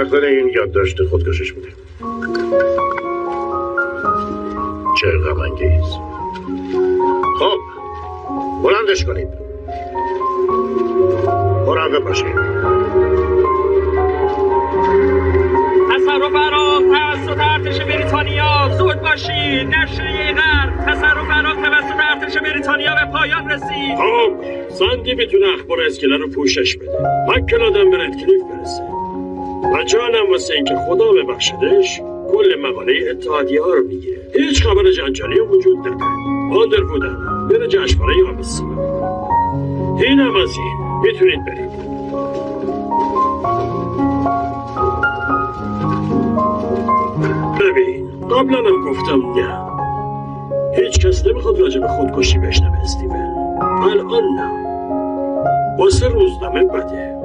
بخاطر این یادداشت خودکشیش بوده. چه غم انگیز. خب بلندش کنید. مراقب باشید. تصرف عراق توسط ارتش بریتانیا، زود باشید. نشریه غرب، تصرف عراق توسط ارتش بریتانیا به پایان رسید. خب ساندی میتونه اخبار اسکله رو پوشش بده. مکل آدم به ردکلیف برسه و جانم واسه اینکه خدا ببخشدش کل مقاله اتحادیه ها رو میگیره. هیچ خبر جنجالی وجود نداره. آندر بودم بره جشنواره آب سیاه. اینم از این. میتونید برید. ببین قبلا هم گفتم نه، هیچ کس نمیخواد راجع به خودکشی بشنوه استیون. الان نه، واسه روزنامه بده.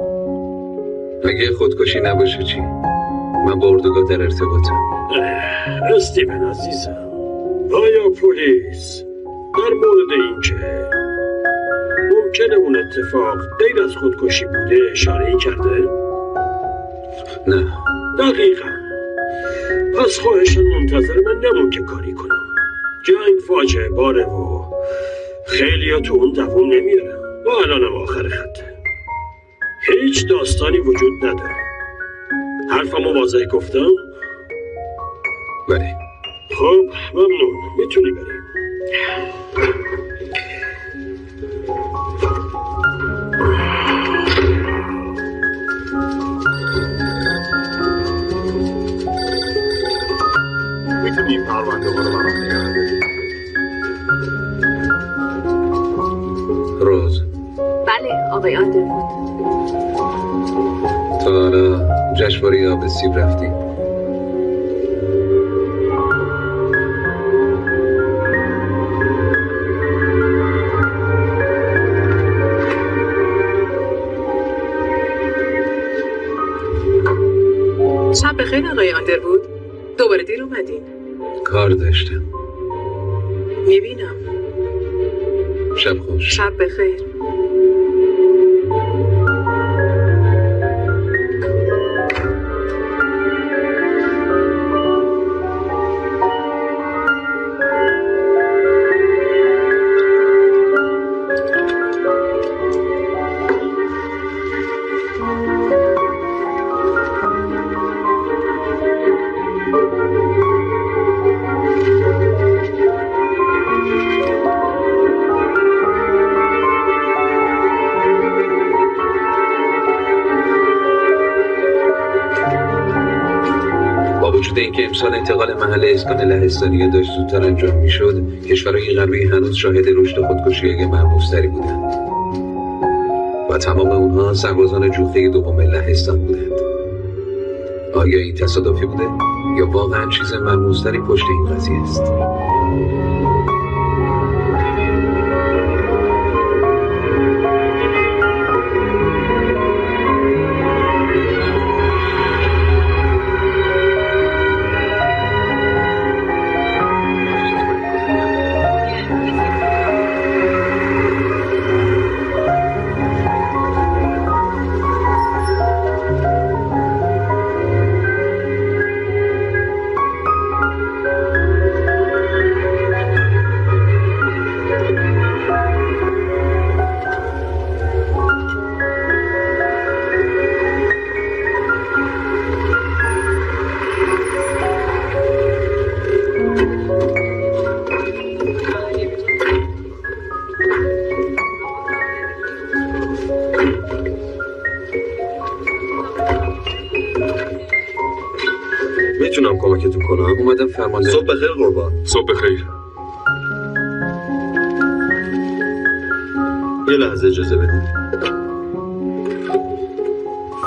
اگه خودکشی نباشه چی؟ من با اردوگاه در ارتباطم. استیون عزیزم، آیا پلیس در مورد این که ممکنه اون اتفاق غیر از خودکشی بوده اشاره‌ای کرده؟ نه. دقیقاً. پس خواهشاً منتظر من نمون که کاری کنم. جنگ فاجعه باره و خیلی ها تو اون دووم نمیارن و الانم آخر خطه. هیچ داستانی وجود نداره. حرفمو واضح گفتم؟ بله. خب ممنون، میتونی بریم. میتونی پرونده ها رو برام نگه داری؟ روز. بله آقای آندرود. تا حالا جشنواره آب سیب رفتی؟ شب بخیر آقای آندرود. دوباره دیر اومدین. کار داشتم. میبینم. شب خوش. شب بخیر. اینکه امسال انتقال محل اسکان لهستانیه داشت زودتر انجام میشد، کشورهای غربی هنوز شاهد رشد خودکشی‌های ملموس‌تری بودند و تمام اونها سربازان جوخه دوم لهستان بودند. آیا این تصادفی بوده یا واقعا چیز ملموس‌تری پشت این قضیه است؟ میتونم کمکتون کنم؟ اومدم فرمانده. صبح بخیر قربان. صبح بخیر. یه لحظه اجازه بدید.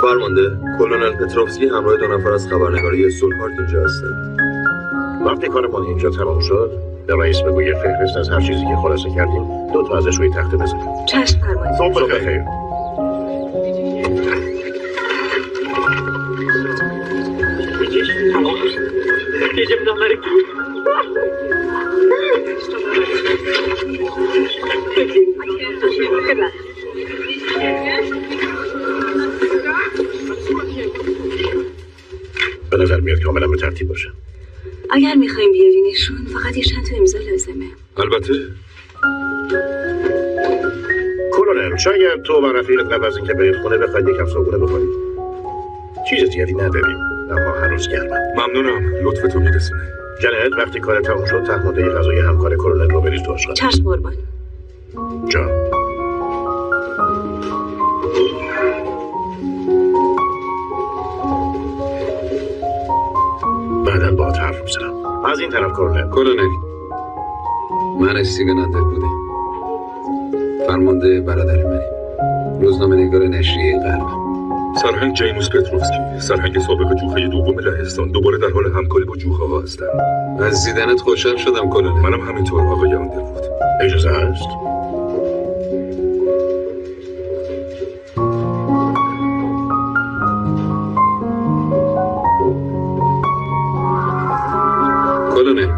فرمانده، کلونل پتروفسکی همراه 2 نفر از خبرنگاری سول پارک اینجا هستن. وقتی کارمون اینجا تمام شد به رئیس بگو یه فهرست از هر چیزی که خلاصه کردیم 2 تا ازش روی تخته بذاریم. چشم فرمانده. صبح بخیر. نظر میاد کاملا به ترتیب باشه. اگر میخوایم بیارینشون فقط یه چند تا امضا لازمه. البته کلونل، شاید تو و رفیقت قبل از اینکه برید خونه بخواید یکم صبحونه بخورید. چیز زیادی نداریم اما هنوز گرمه. ممنونم، لطفتو میرسونه. جنت، وقتی کار تموم شد تحماده غذای همکار کلونل رو بریز تو آشغال. چشم قربان. جان. بعداً با حرف میزنم. از این طرف کلونل، من استیون آندربودم، فرمانده برادر منی، روزنامه نگار نشریه غرب. سرهنگ جیموس پتروفسکی، سرهنگ سابق جوخه دوم لهستان، دوباره در حال همکاری با جوخه ها هستم. از دیدنت خوشحال شدم کلونل. منم همینطور آقای آندربود. اجازه هست؟ کلونل،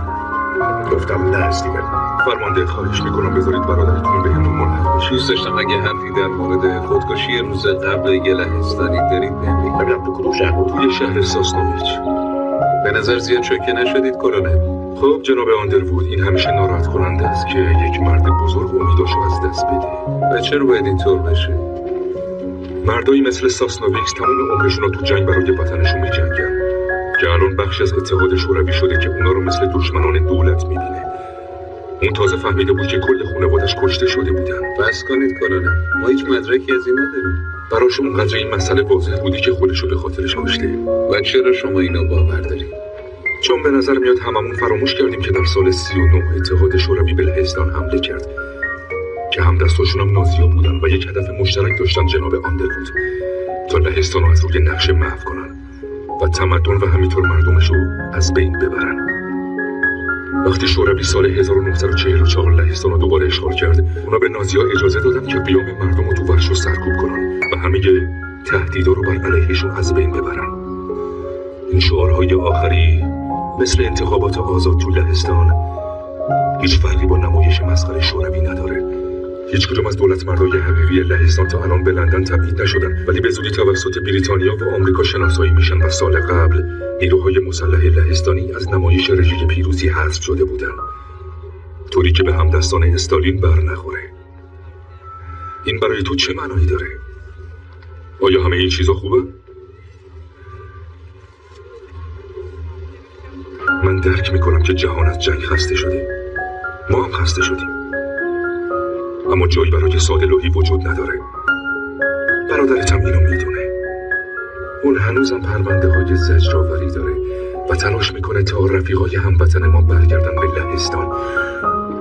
گفتم نه استیون. فرمانده، خواهش میکنم بذارید برادرتون بهمون ملحق بشه. دوست داشتم اگه حرفی در مورد خودکشی روز قبل یه لهستانی دارید بهم بگید. ببینم تو کدوم شهر بود؟ توی شهر ساسنوویچ. به نظر زیاد شوکه نشدید کلونل؟ خب جناب آندروود، این همیشه ناراحت کننده است که یک مرد بزرگ امیداشو از دست بده. و چرا باید اینطور بشه؟ مردایی مثل ساسنوویکس تمام عمرشون رو تو جنگ برای وطنشون میجنگن که الان بخش از اتحاد شوروی شده که اونا رو مثل دشمنان دولت میبینه. اون تازه فهمیده بود که کل خانوادش کشته شده بودن. بس کنید کلونل، ما هیچ مدرکی از این نداریم. براش اونقدر این مسئله واضح بودی که خودشو به خاطرش کشته. و چرا شما اینو باور دارید؟ چون به نظر میاد هممون فراموش کردیم که در سال 39 اتحاد شوروی به لهستان حمله کرد که هم دستاشون هم نازی‌ها بودن و یک هدف مشترک داشتن جناب آندروود، تا لهستان رو از روی نقشه محو کنن و تمدن و همینطور مردمش رو از بین ببرن. وقتی شوروی سال 1944 لهستان رو دوباره اشغال کرد، اونا به نازی‌ها اجازه دادن که قیام مردم رو تو ورشو سرکوب کنن و همه تهدیدا رو بر علیهشون از بین ببرن. این شعارهای آخری مثل انتخابات آزاد تو لهستان هیچ فرقی با نمایش مسخره شوروی نداره. هیچ کدوم از دولت مردای حقیقی لهستان تا الان به لندن تبعید نشدن، ولی به زودی توسط بریتانیا و آمریکا شناسایی میشن و سال قبل نیروهای مسلح لهستانی از نمایش رژه پیروزی حذف شده بودن، طوری که به همدستان استالین بر نخوره. این برای تو چه معنایی داره؟ آیا همه این چیزا خوبه؟ من درک میکنم که جهان از جنگ خسته شده، ما هم خسته شدیم، اما جایی برای ساده لوحی وجود نداره. برادرت هم اینو میدونه. اون هنوزم پرونده های زجرآوری داره و تلاش میکنه تا رفیقای هموطن ما برگردن به لهستان.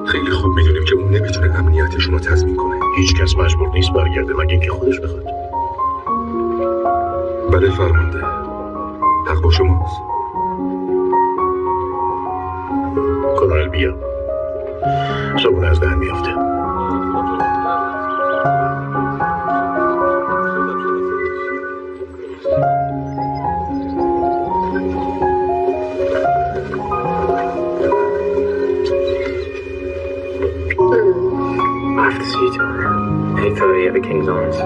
خیلی خوب میدونیم که اون نمیتونه امنیتشون رو تضمین کنه. هیچ کس مجبور نیست برگرده مگه اینکه خودش بخواد. بله فرمانده، حق با شماست. کلونل بیا، صبحونه از دهن میافته. I have to see you tomorrow. 8:30 at the King's Arms.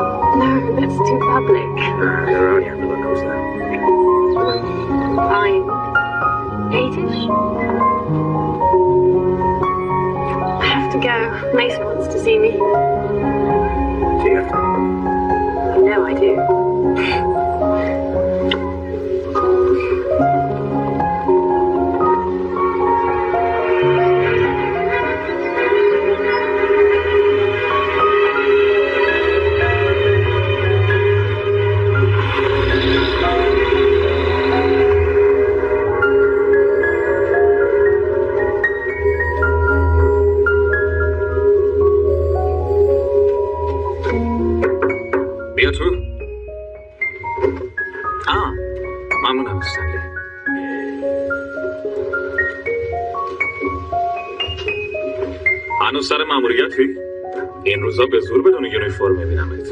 No, that's too public. You're only everyone knows that. Fine. 8ish? I have to go. Mason wants to see me. Do you have to? No, I do. بیا تو. ممنونم استنلی. هنوز سر ماموریتی؟ این روزا به زور بدون یونیفرم میبینمت.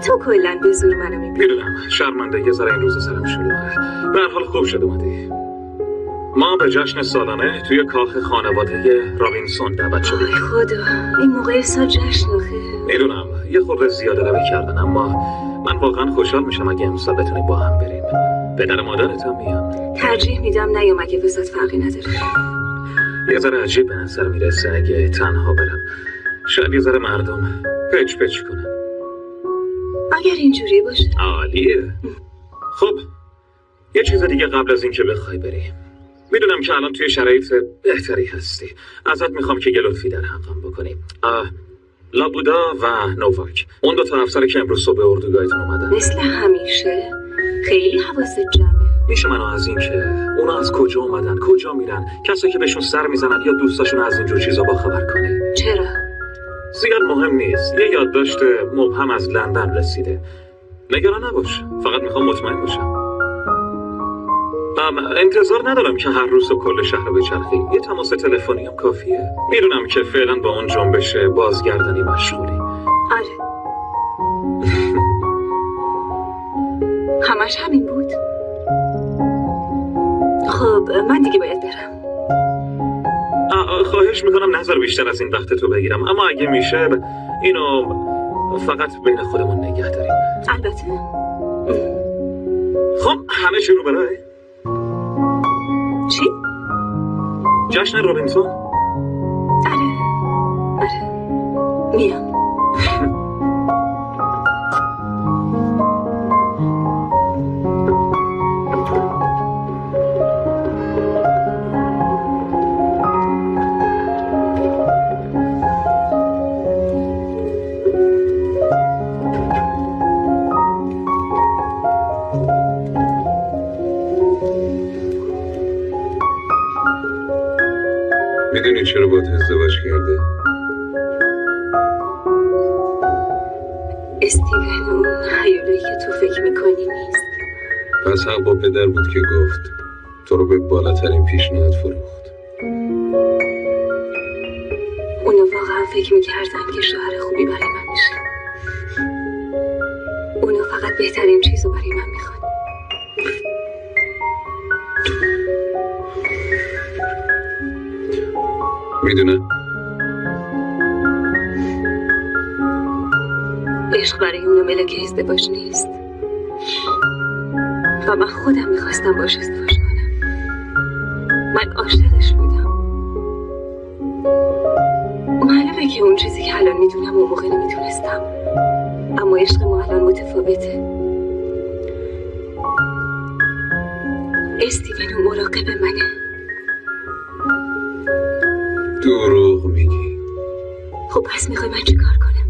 تو کلن به زور منو میبینی. میدونم، شرمنده، یه ذره این روزا سرم شلوغه. به هر حال خوب شد اومدی. ما به جشن سالانه توی کاخ خانواده رابینسون دعوت شدیم. آی خدا، این موقع سال جشن آخه. میدونم یه خورده زیاده روی کردن، اما من واقعا خوشحال میشم اگه امسال بتونیم با هم بریم. پدر و مادرت هم میان. ترجیح میدم نیام اگه وسط فرقی نداره. یه ذره عجیب به نظر میرسه اگه تنها برم. شاید یه ذره مردم پچ پچ کنن. اگر اینجوری باشه. عالیه. خب یه چیز دیگه قبل از اینکه بخوای بری. میدونم که الان توی شرایط بهتری هستی. ازت میخوام که یه لطفی در حقم بکنی. لابودا و نوواک، اون دو تا افسر که امروز صبح اردوگاهتون اومدن. مثل همیشه خیلی حواست جمعه. میشه منو از این که اونا از کجا اومدن، کجا میرن، کسایی که بهشون سر میزنن یا دوستاشون از اینجور چیزا باخبر کنی؟ چرا؟ زیاد مهم نیست. یه یادداشت مبهم از لندن رسیده. نگران نباش، فقط میخوام مطمئن باشم. انتظار ندارم که هر روز کل شهر رو بچرخی. یه تماس تلفنی هم کافیه. میدونم که فعلا با اون جنبش بازگردنی مشغولی. آره. همش همین بود. خب من دیگه باید برم. خواهش میکنم نظر بیشتر از این وقت تو بگیرم، اما اگه میشه اینو فقط بین خودمون نگه داریم. البته. خب همه چی رو برای چی؟ جشن رابینسون؟ آره میام. میدونی چرا باید ازدواج کرده؟ استیون اون هیولایی که تو فکر میکنی نیست. پس حق با پدر بود که گفت تو رو به بالاترین پیشنهاد فروخت. اونا واقعا فکر میکردن که شوهر خوبی برای من میشه. اونا فقط بهترین چیزو برای من میخوان. میدونم عشق برای اونا ملک ازدواج نیست و من خودم میخواستم باش ازدواج کنم. من عاشقش بودم. معلومه که اون چیزی که الان میدونم اون موقع نمیتونستم، اما عشق ما الان متفاوته. استیون اون مراقب منه. دروغ میگی. خب پس میخوای من چی کار کنم؟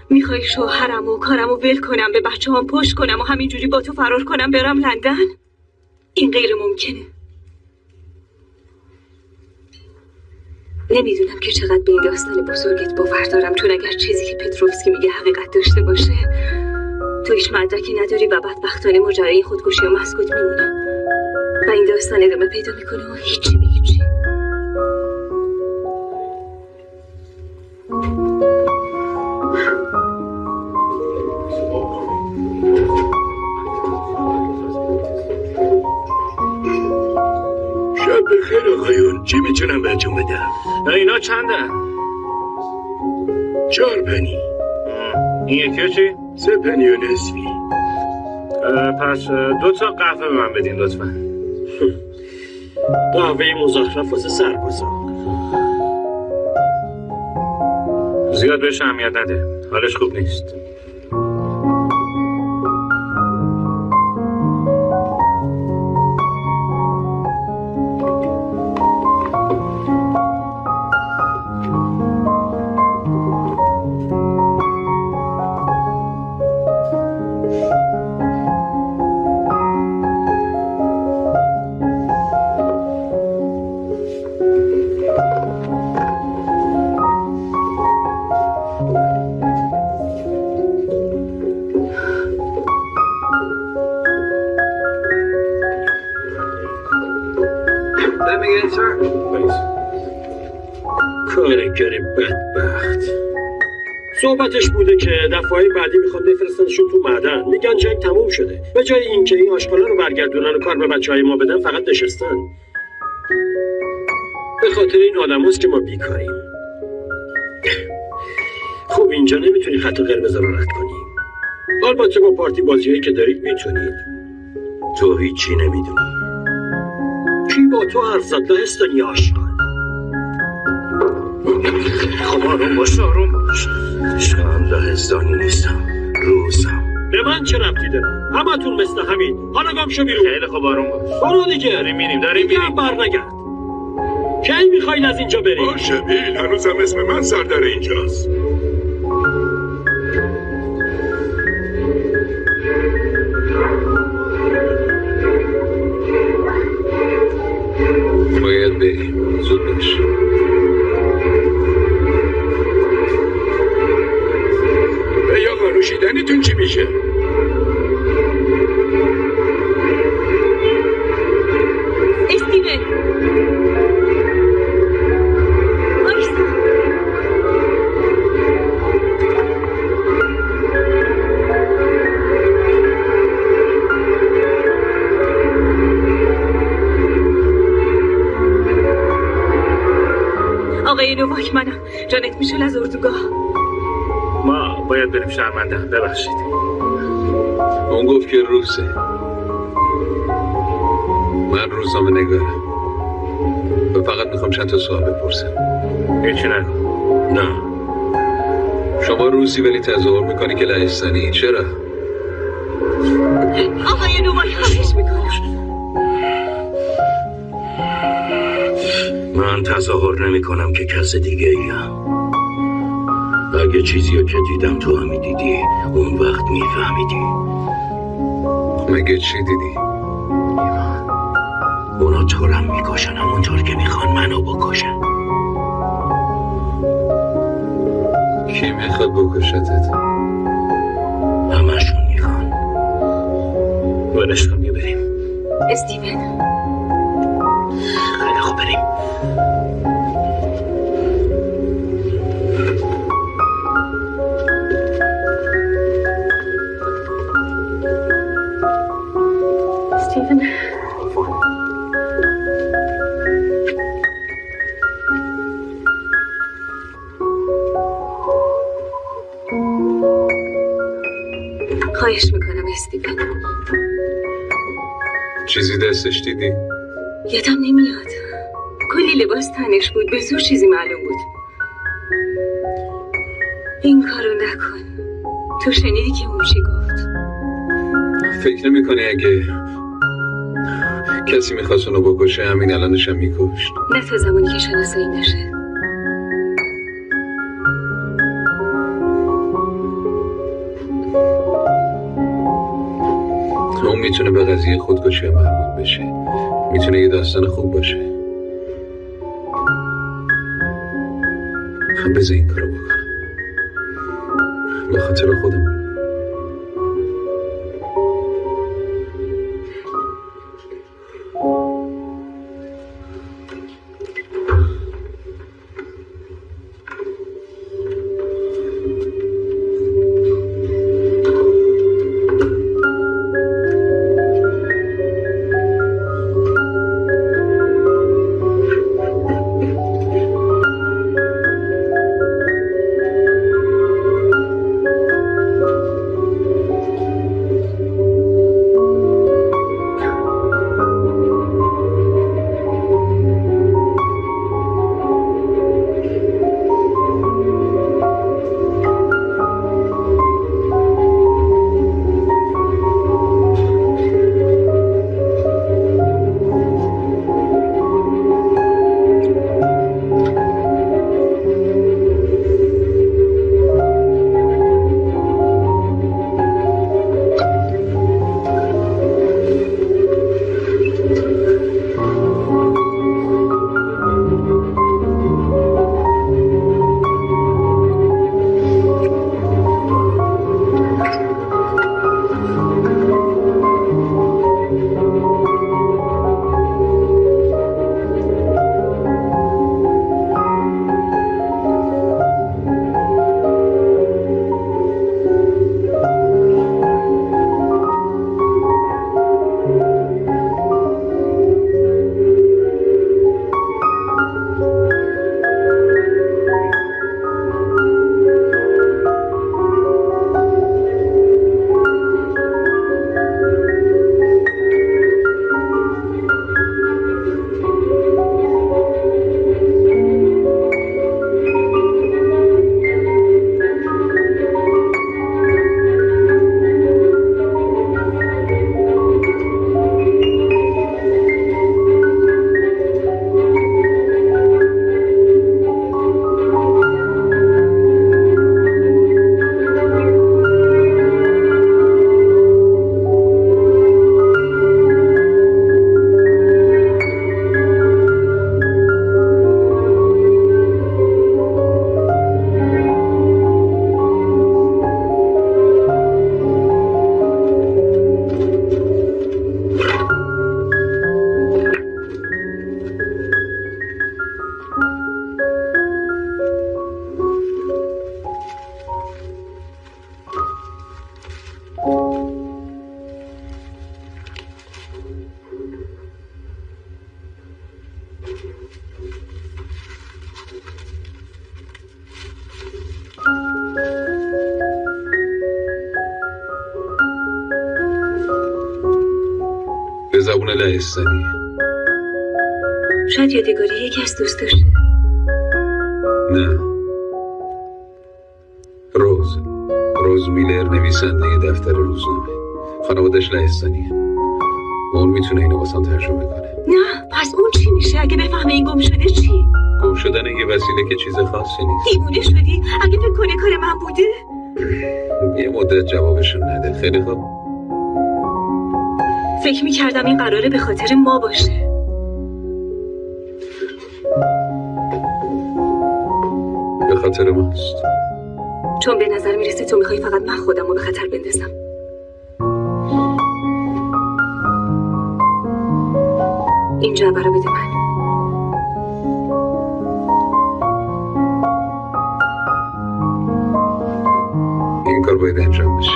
میخوای شوهرم و کارم و ول کنم، به بچه هم پشت کنم و همینجوری با تو فرار کنم برم لندن؟ این غیر ممکنه. نمیدونم که چقدر به این داستان بزرگت باور دارم، چون اگر چیزی که پتروفسکی میگه حقیقت داشته باشه تو هیچ مدرکی نداری و بدبختانه ماجرای خودکشی و مسکوت میمونه و این داستان ادامه پیدا میکنه و هیچی به هیچی. شب بخیر آقایون، چی میتونم بهتون بدم؟ اینا چنده؟ 4 پنی. این یکی چی؟ 3 پنی و نصفی. پس 2 تا قهوه به من بدین لطفا. قهوه مزخرف واسه سربازا. زیاد بهش اهمیت نده، حالش خوب نیست. کارگر بدبخت. صحبتش بوده که دفعه بعدی میخوان بفرستنشون تو معدن. میگن جنگ تموم شده. به جای اینکه این آشغالا رو برگردونن و کار به بچهای ما بدن فقط نشستن. به خاطر این آدماست که ما بیکاریم. خب اینجا نمیتونی خط قرمز رو رد کنی. البته با پارتی بازیایی که دارید میتونید. تو هیچی نمیدونی. کی با تو حرف زد لهستانی آشغال؟ خب آروم باش. شام لهستانی نیستم، روسم. به من چه ربطی داره؟ همتون مثل همین. حالا گم شو بیرون. خیلی خوب آروم باش. برو دیگه. داریم میریم دیگه هم برنگرد. کی میخواین از اینجا بریم؟ باشه بیل، هنوزم اسم من سردر اینجاست. باید بریم، زود باش. ای آقا نوشیدنیتون چی میشه؟ استیون وایسا. آقای نوواک، منم جانت میشل از اردوگاه. ما باید بریم شرمنده. ببخشید. اون گفت که روسه. من روزنامه نگارم و فقط میخوام چند تا سوال بپرسم. هیچی نگو. نه، شما روسی ولی تظاهر میکنی که لهستانی. چرا؟ آقای نوواک، خواهش میکنم. من تظاهر نمی کنم که کس دیگه ایم. اگه چیزی رو که دیدم تو همی دیدی، اون وقت میفهمیدی. مگه چی دیدی؟ اونا تو رم میکشن همونطور که میخوان منو بکشن. کی میخواد بکشتت؟ همشون میخوان. ولش کن، بریم. استیون خیلی خوب بریم. استیون خواهش میکنم استیون. چیزی دستش دیدی؟ یادم نمیاد. کلی لباس تنش بود، به زور چیزی معلوم بود. این کارو نکن. تو شنیدی که اون چی گفت؟ فکر نمی‌کنی اگه کسی میخواست اونو بکشه همین الانش هم میکشت؟ نه تا زمانی که شناسایی نشه. اون میتونه به قضیه خودکشی مربوط بشه. میتونه یه داستان خوب باشه. بذار این کارو بکنم به خاطر خودم. خونه لهستانی. شاید یادگاری یکی از دوستاشه. نه، روز میلر، نویسنده دفتر روزنامه. خانوادش لهستانیه. اون میتونه اینو واسم ترجمه کنه. نه، پس اون چی میشه اگه بفهمه این گم شده چی؟ گم شدن یه وسیله که چیز خاصی نیست. دیوونه شدی؟ اگه فکر کنه کار من بوده؟ یه مدت جوابشون نده. خیلی خوب. فکر میکردم این قراره به خاطر ما باشه. به خاطر ماست. چون به نظر میرسه تو میخوای فقط من خودم رو به خطر بندازم. این جعبه رو بده من. این کار باید انجام بشه.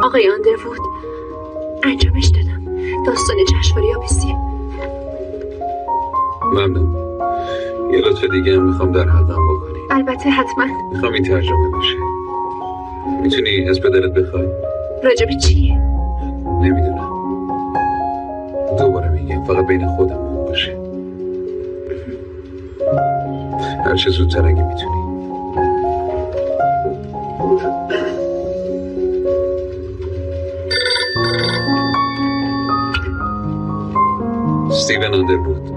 آقای آندروود، انجامش دادم. داستان جشنواره آبستیه. ممنون. یه لطف دیگه هم میخوام در حقم بکنی. البته، حتما. میخوام این ترجمه بشه. میتونی از پدرت بخوای؟ راجب چیه؟ نمیدونم. دوباره میگم فقط بین خودمون باشه. هر چه زودتر اگه میتونی. استیون آندروود.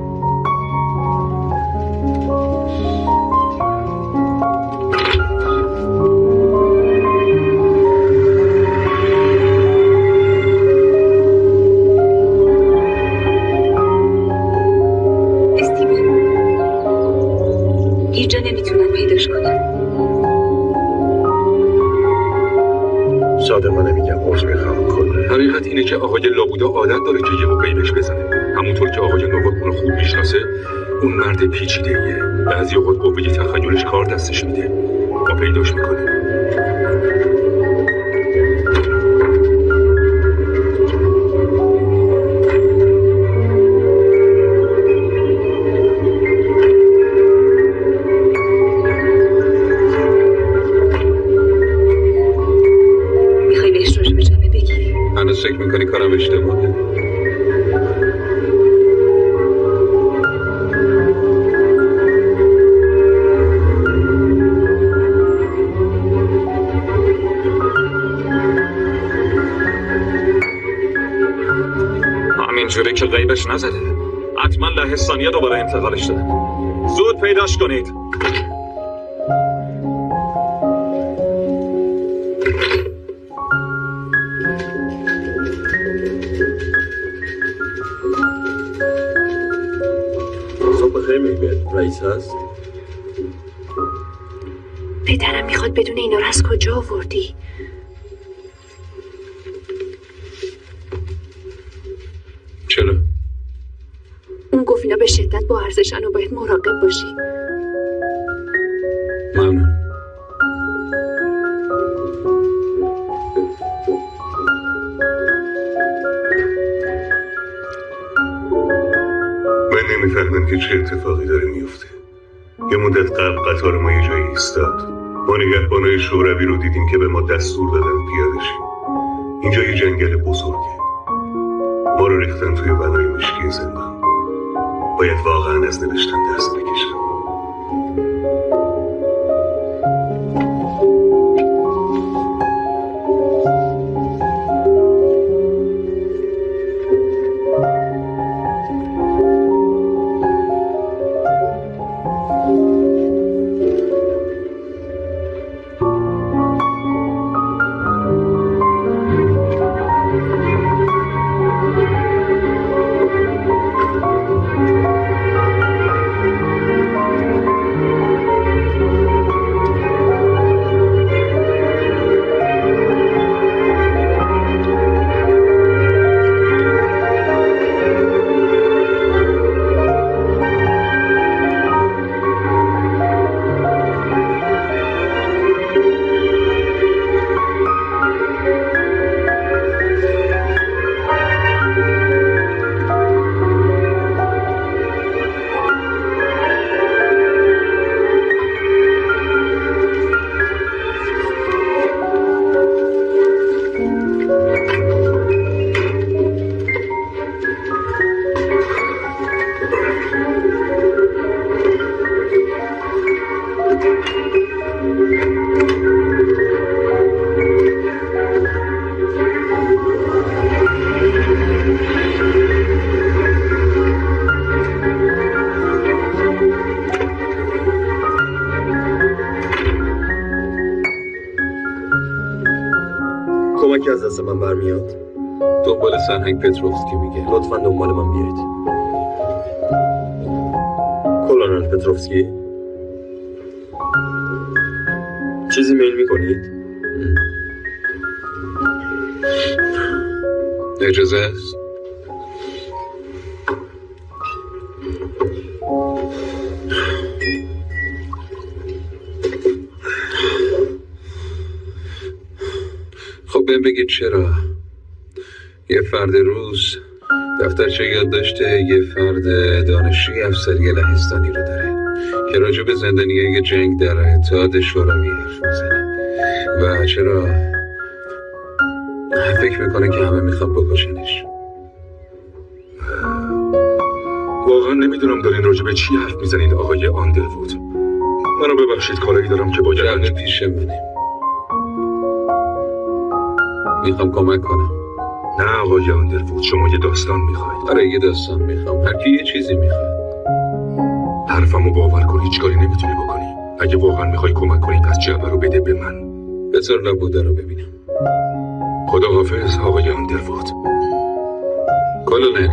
استیون، اینجا نمیتونن پیداش کنن. صادقانه میگم عذر میخوام کنه. حقیقت اینه که آقای لابودا عادت داره که یه موقعی بهش بزنه. همونطور که آقای نوواک اون خوب میشناسه، اون مرد پیچیده‌ایه. بعضی اوقات قوه تخیلش کار دستش میده. ما پیداش میکنیم. میخوای بهش راجع به جعبه بگی؟ هنوز فکر میکنی کارم اشتباهه؟ همینجوری که غیبش نزده. حتما لهستانیه دوباره انتقالش دادن. زود پیداش کنید. صبح بخیر میبید رئیس هست؟ پدرم میخواد بدون اینا رو از کجا آوردی؟ چرا؟ اون گفت اینا به شدت با ارزشن و باید مراقب باشی. ممنون. من نمیفهمم که چه اتفاقی داره میفته. یه مدت قبل قطار ما یه جایی ایستاد. ما نگهبانای شوروی رو دیدیم که به ما دستور دادن پیاده شیم. اینجا یه جنگل بزرگه. ما رو ریختن توی بنای مشکی زندان. باید واقعا از نوشتن دست بکشم. کمکی از دست من برمیاد؟ دنبال سرهنگ پتروفسکی میگه. لطفا دنبال من بیایید. کلونل پتروفسکی، چیزی میل میکنید؟ اجازه است؟ خب بهم بگید چرا یه فرد روز دفترچه یادداشته یه فرد دانشجوی افسری لهستانی رو داره که راجع به زندانیای جنگ در اتحاد شوروی حرف میزنه و چرا فکر میکنه که همه میخوان بکشنش؟ واقعا نمیدونم دارین راجع به چی حرف میزنین آقای آندروود. منو ببخشید، کاری دارم که باید جلد پیش منه. میخوام کمک کنم. نه آقای آندروود، شما یه داستان میخواید. آره یه داستان میخوام. هر کی یه چیزی میخواد. حرفمو باور کن، هیچ کاری نمیتونی بکنی. اگه واقعا میخوای کمک کنی پس جعبه رو بده به من. بذار لابوده رو ببینم. خداحافظ آقای آندروود. کلونل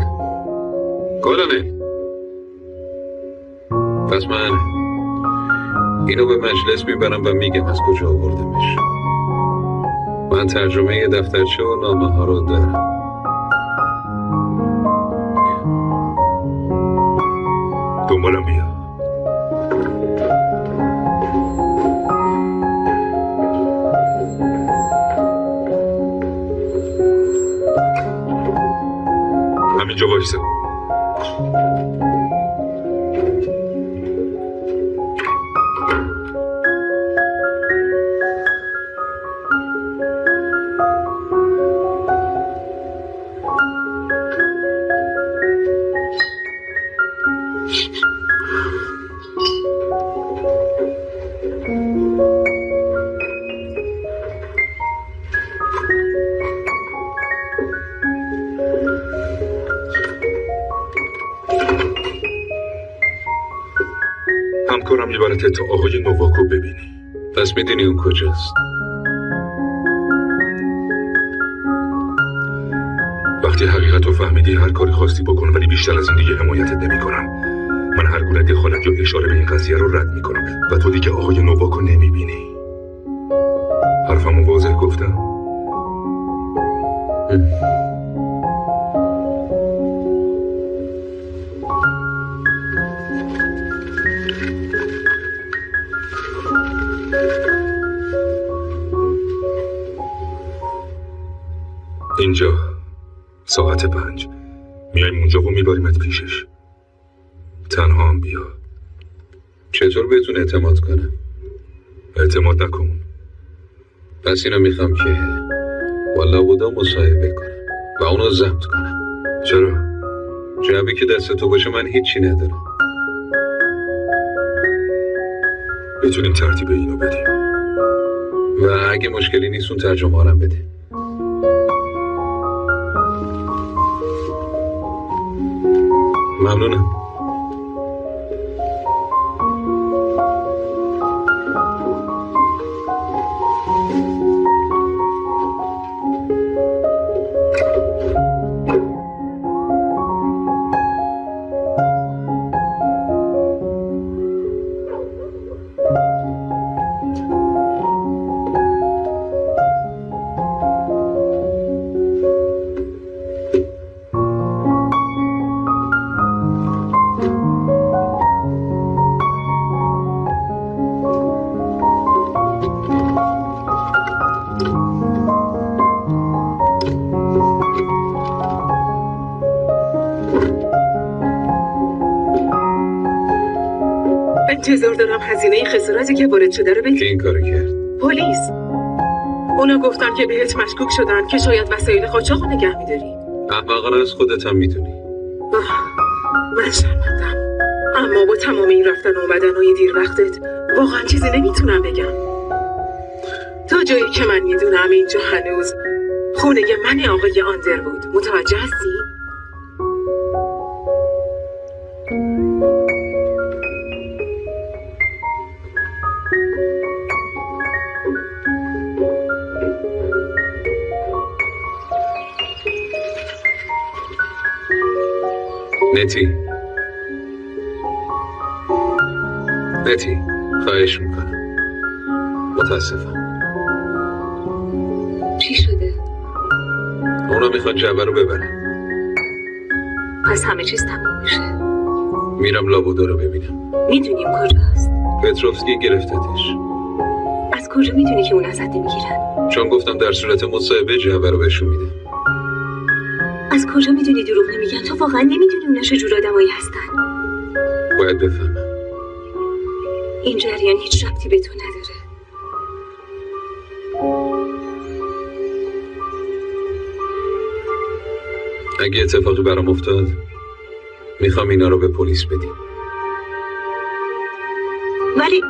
پس من اینو به مجلس میبرم و میگم از کجا آوردمش. من ترجمه دفترچه و نامه ها رو دارم. دنبالم بیا. همینجا وایسا. همکارم میبرته تا آقای نوواکو ببینی. پس میدونی اون کجاست؟ وقتی حقیقت رو فهمیدی هر کاری خواستی بکن، ولی بیشتر از این دیگه حمایتت نمیکنم. من هر گونه دخالت یا اشاره به این قضیه رو رد میکنم و تو دیگه آقای نوواکو نمیبینی. حرفمو واضح گفتم؟ اینجا ساعت 5 میایم اونجا و میباریمت پیشش. تنها هم بیا. چطور بهتون اعتماد کنم؟ اعتماد نکن. پس اینو میخوام که با لابودا مصاحبه کنم و اونو ضبط کنم. چرا؟ جوابی که دست تو باشه من هیچی ندارم. میتونیم ترتیب اینو بدیم و اگه مشکلی نیست اون ترجمه هارم بده. ممنونم. انتظار دارم هزینه خسارتی که وارد شده رو بدی. که این کارو کرد؟ پلیس. اونا گفتن که بهت مشکوک شدن که شاید وسایل قاچاق رو نگه میداری. احمقانه از خودت هم میدونی. من شرمندم، اما با تمام این رفتن و اومدنهای دیر وقتت واقعا چیزی نمیتونم بگم. تا جایی که من میدونم اینجا هنوز خونه من آقای آندرود. متوجه هستی؟ نتی خواهش میکنم. متاسفم. چی شده؟ اونا میخوان جعبه رو ببرن. پس همه چیز تموم میشه. میرم لابودا رو ببینم. میدونیم کجاست؟ پتروفسکی گرفتتش. از کجا میدونی که اون ازت نمیگیرن؟ چون گفتم در صورت مصاحبه جعبه رو بهشون میدم. از کجا میدونی دروغ نمیگن؟ تو واقعا نمیدونی اونا چجور آدمایی هستن؟ باید بفهمم. این جریان هیچ ربطی به تو نداره. اگه اتفاقی برام افتاد میخوام اینا رو به پلیس بدیم. ولی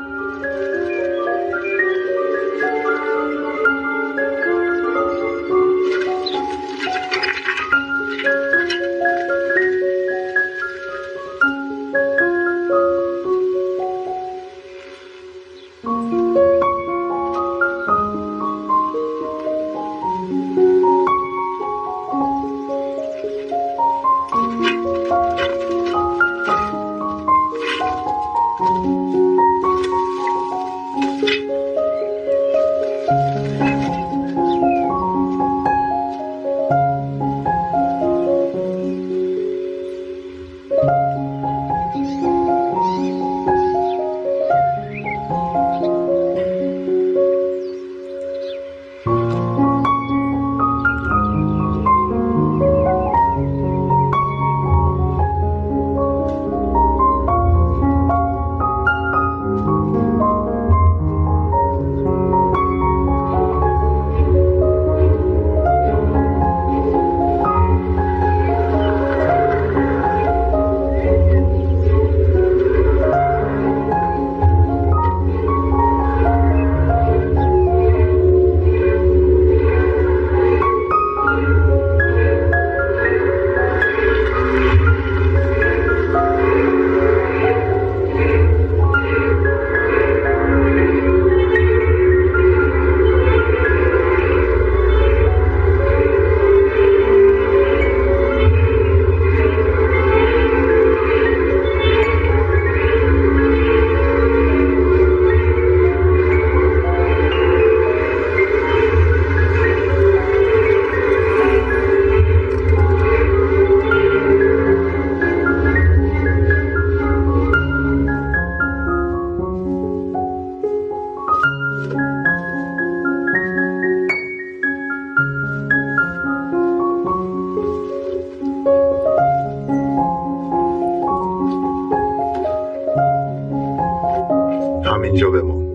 اینجا بمون.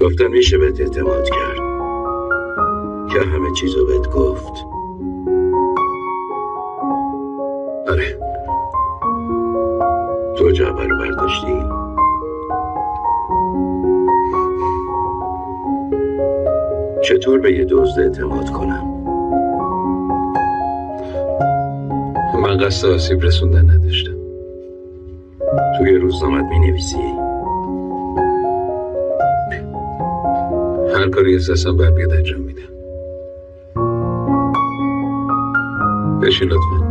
گفتن میشه بهت اعتماد کرد که همه چیزو بهت گفت. آره، تو جعبه رو برداشتی؟ چطور به یه دزد اعتماد کنم؟ من قصد آسیب رسوندن نداشتم. توی روزنامت می نویسی؟ هر کاری از دستم بر بیاد انجام میدم. بشین لطفا.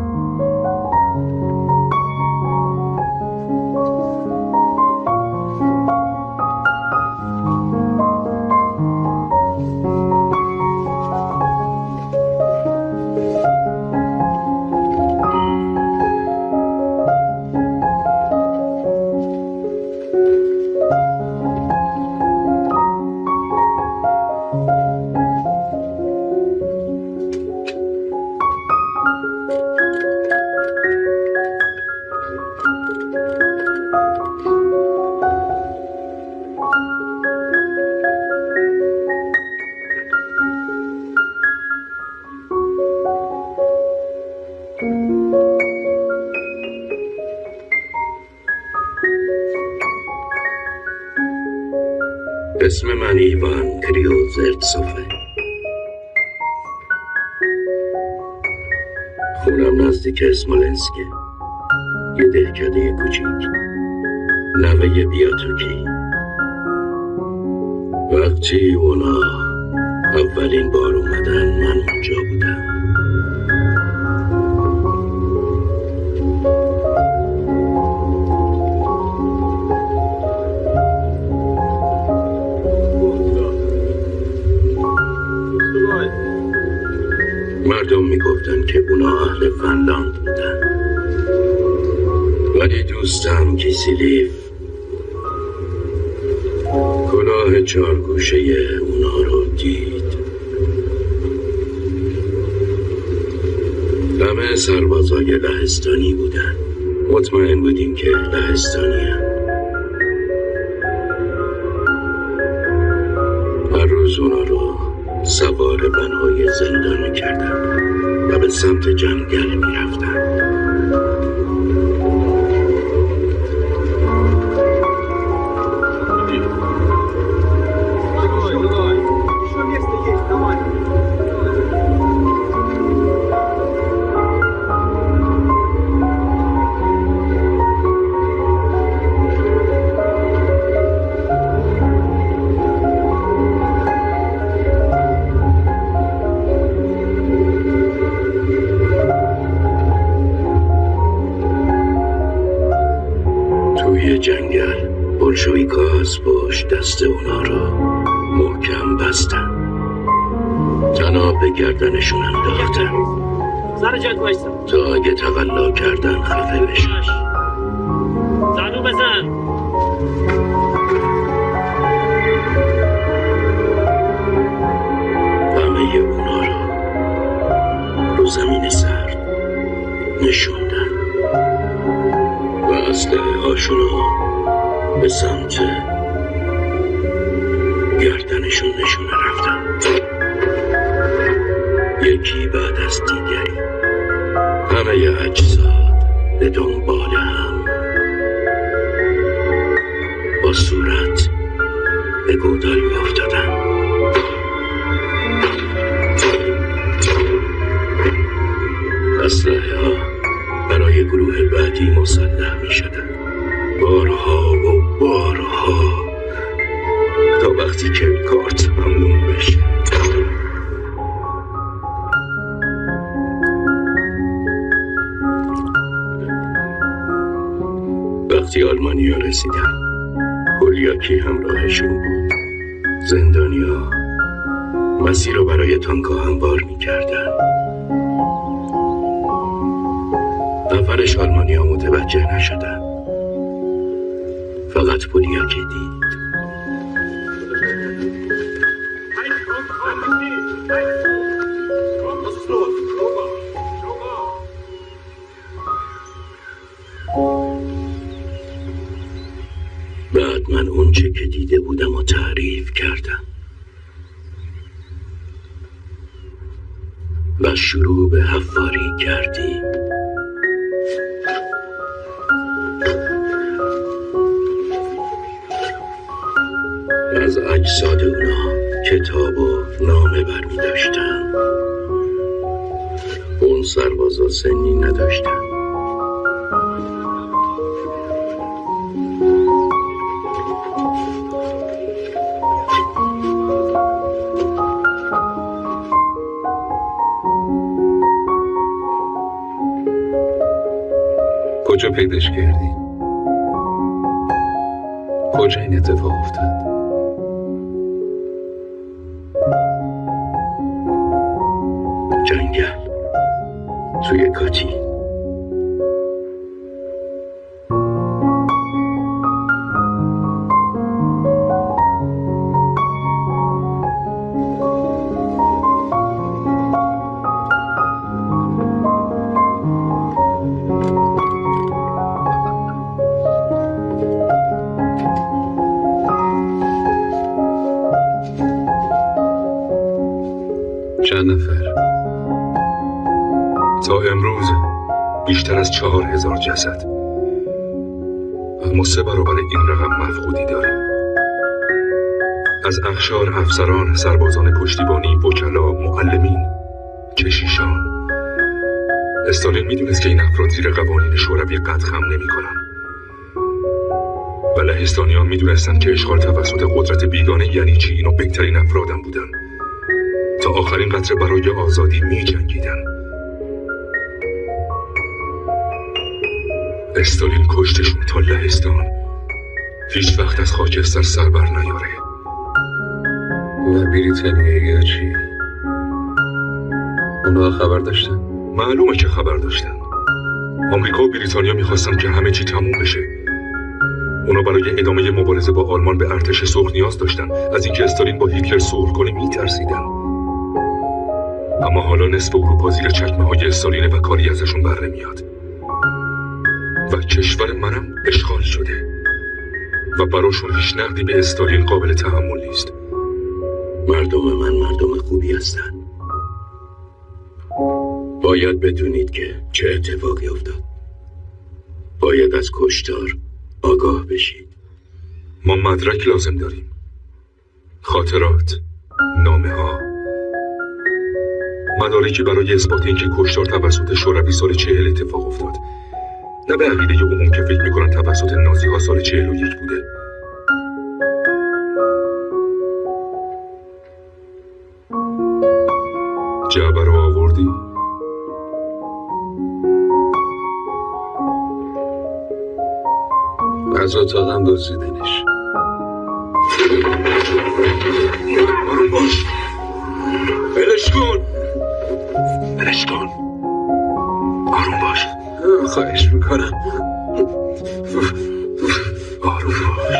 اسم من ایوان کریوزرتسوفه. خونم نزدیک اسمولنسکه، یه دهکده کوچیک، نوه بیاتوکی. وقتی اونا اولین بار اومدن من اونجا بودم. مردم میگفتن که اونا اهل فنلاند بودن، ولی دوستم کیسیلیف کلاه چارگوشه اونا رو دید. همه سربازای لهستانی بودن. مطمئن بودیم که لهستانی هم. هر روز اونا رو سوار بنای زندان میکردن و به سمت جنگل میرفتن. توی جنگل بولشویکاس پشت دست اونا رو محکم بستن، تناب به گردنشون انداختن تا اگه تقلا کردن خفه بشن. زنو بزن. همه اونا رو زمین سرد نشوندن و اسلحه هاشونو به سمت گردنشون نشونه رفتن، یکی بعد از دیگری. همه اجساد به دنبال هم با صورت به گودال می افتادن. اسلحه ها برای گروه بعدی مسلح می شدن، بارها و بارها، تا وقتی که کار تموم بشه. رسیدن. گلیاکی همراهشون بود. زندانیا مسیر رو برای تانکا هموار می‌کردن. اولش آلمانی‌ها متوجه نشدن. فقط پولیاکی دید. بعد من اون چه که دیده بودم و تعریف کردم و شروع به حفاری کردیم. از اجساد اونا کتاب و نامه برمی داشتن. اون سربازا سنی نداشتن. کجا پیداش کردی؟ کجا این اتفاق افتاد؟ جنگل توی کاتین. چند نفر؟ تا امروز بیشتر از 4000 جسد. اما 3 برابر این رقم مفقودی داریم. از اخشار، افسران، سربازان پشتیبانی، وکلا، معلمین، کشیشان. استالین میدونست که این افراد زیر قوانین شوروی قد خم نمی کنن. و لهستانیان میدونستن که اشغال توسط قدرت بیگانه یعنی چی. اینو بهترین افرادم بودن. تا آخرین قطره برای آزادی می جنگیدن. استالین کشتشون تا لهستان هیچ وقت از خاکستر سر بر نیاره. و بریتانیایی چی؟ اونا خبر داشتن؟ معلومه که خبر داشتن. آمریکا و بریتانیا میخواستن که همه چی تموم بشه. اونا برای ادامه مبارزه با آلمان به ارتش سرخ نیاز داشتن. از اینکه استالین با هیتلر صلح کنه میترسیدن. اما حالا نصف اروپا زیر چکمه های استالینه و کاری ازشون بر نمیاد. و کشور منم اشغال شده و براشون هیچ نقدی به استالین قابل تحمل نیست. مردم من مردم خوبی هستن. باید بدونید که چه اتفاقی افتاد. باید از کشتار آگاه بشید. ما مدرک لازم داریم. خاطرات، نامه ها، مدارکی برای اثبات اینکه کشتار توسط شوروی سال 40 اتفاق افتاد. نه به عقیده عموم که فکر میکنن توسط نازی ها سال 41 بوده. جعبه رو آوردی؟ از اتاقم دزدیدنش. آروم باش. بلش کن. بلش کن. آروم باش. خواهش میکنم. آروم باش.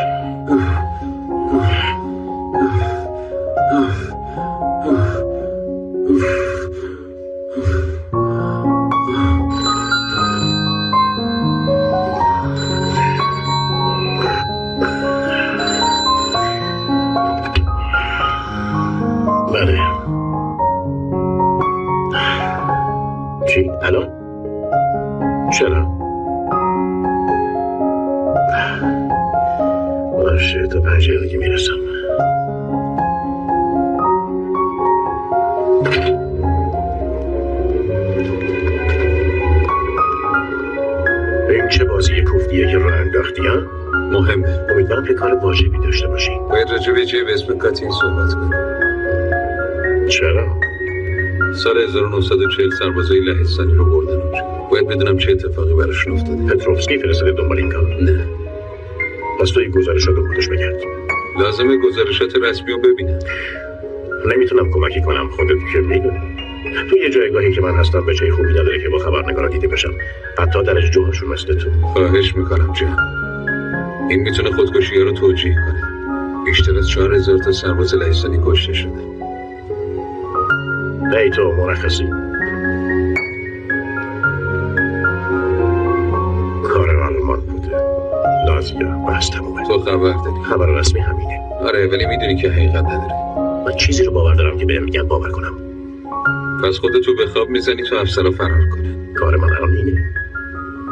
بله. چی؟ الان؟ چرا؟ باشه تا 5 دقیقه میرسم. این چه بازی کوفتیه که راه انداختی ها؟ مهمه. امیدوارم که کار واجبی داشته باشی. باید راجع به چیزی به اسم کاتین صحبت کنیم. چرا؟ سال 1940 سربازای لهستانی رو بردن اونجا. باید بدونم چه اتفاقی براشون افتاده. پتروفسکی فرستاده دنبال این کار؟ نه. پس توی گزارشات رو خودش بگرد. لازمه گزارشات رسمی رو ببینم. نمیتونم کمکی کنم، خودت که میدونی. تو یه جایگاهی که من هستم به جای خوبی نداره که با خبرنگارا دیده بشم، حتی درش جوهاشون مثل تو. خواهش میکنم جان. این میتونه خودکشی ها رو توجیه کنه. بیشتر از 4000 تا سرباز لهستانی کشته شده. ای تو مرخصی. کار آلمان بوده. لازیا بحث تمومه. تو خبر داری؟ خبر رسمی همینه. آره ولی میدونی که حقیقت نداره. من چیزی رو باور دارم که بهم میگن باور کنم. پس خودتو به خواب میزنی تا افسرا فرار کنه. کار من الان اینه.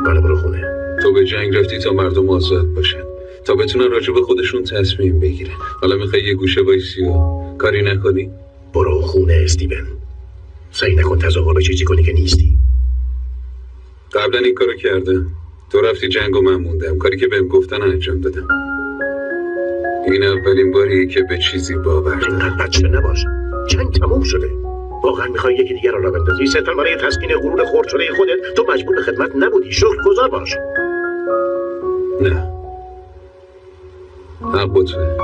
بله برو خونه. تو به جنگ رفتی تا مردم آزاد باشن، تا بتونن راجع به خودشون تصمیم بگیرن. حالا میخوای یه گوشه وایسی و کاری نکنی؟ برو خونه استیون. سعی نکن تظاهر به چیزی کنی که نیستی. قبلا این کارو کردم. تو رفتی جنگ و من موندم. کاری که بهم گفتن انجام دادم. این اولین باریه که به چیزی باور دارم. اینقدر بچه نباش. جنگ تموم شده. واقعا میخوای یکی دیگر را بندازی؟ صرفا برای تسکین غرور خرد شده خودت تو مجبور به خدمت نبودی. شکرگزار باش. نه، حق با توه.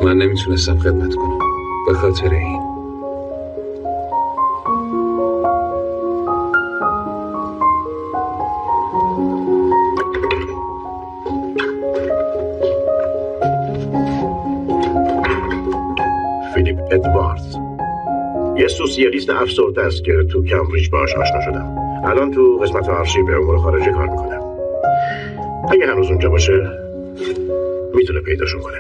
من نمیتونستم خدمت کنم به خاطر این. فیلیپ ادواردز یه سوسیالیست افسرده است که تو کمبریج باهاش آشنا شدم. الان تو قسمت آرشیو امور خارجه کار میکنه. اگه هنوز اونجا باشه میتونه پیداشون کنه.